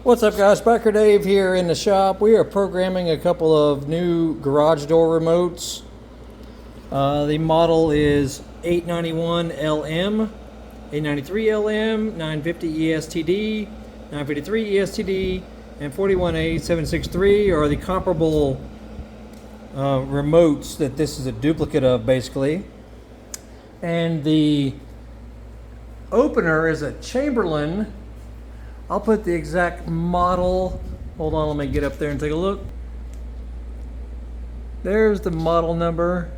What's up, guys? Biker Dave here in the shop. We are programming a couple of new garage door remotes. The model is 891LM, 893LM, 950 ESTD, 953 ESTD, and 41A763 are the comparable remotes that this is a duplicate of, basically. And the opener is a Chamberlain. I'll put the exact model. Hold on, let me get up there and take a look. There's the model number.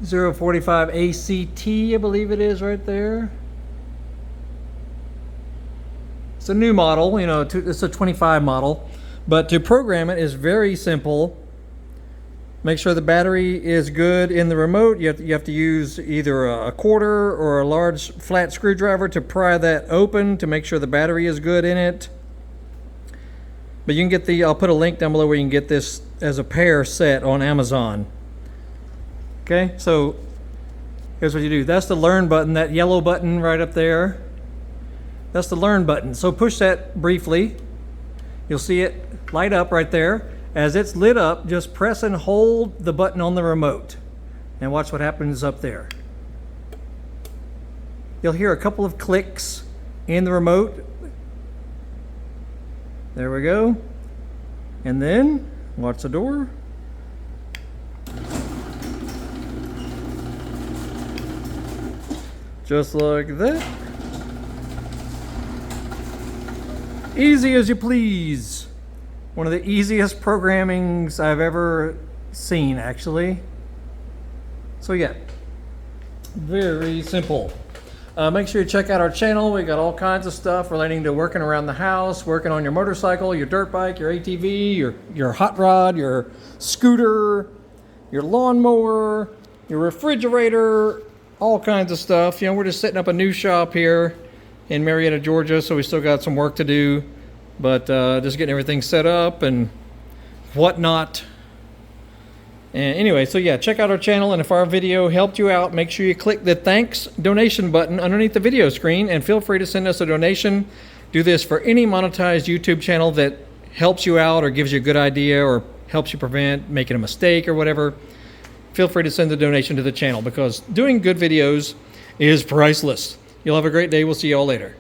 045 ACT, I believe it is right there. It's a new model, you know, it's a 25 model. But to program it is very simple. Make sure the battery is good in the remote. You have to use either a quarter or a large flat screwdriver to pry that open to make sure the battery is good in it. But you can get I'll put a link down below where you can get this as a pair set on Amazon. Okay, so here's what you do. That's the learn button, that yellow button right up there. That's the learn button. So push that briefly. You'll see it light up right there. As it's lit up, just press and hold the button on the remote and watch what happens up there. You'll hear a couple of clicks in the remote. There we go. And then watch the door. Just like that. Easy as you please. One of the easiest programmings I've ever seen, actually. So yeah, very simple. Make sure you check out our channel. We got all kinds of stuff relating to working around the house, working on your motorcycle, your dirt bike, your ATV, your hot rod, your scooter, your lawnmower, your refrigerator, all kinds of stuff. You know, we're just setting up a new shop here in Marietta, Georgia, so we still got some work to do. But just getting everything set up and whatnot. And anyway, so yeah, check out our channel, and if our video helped you out, make sure you click the thanks donation button underneath the video screen, and feel free to send us a donation. Do this for any monetized YouTube channel that helps you out or gives you a good idea or helps you prevent making a mistake or whatever. Feel free to send the donation to the channel, because doing good videos is priceless. You'll have a great day. We'll see you all later.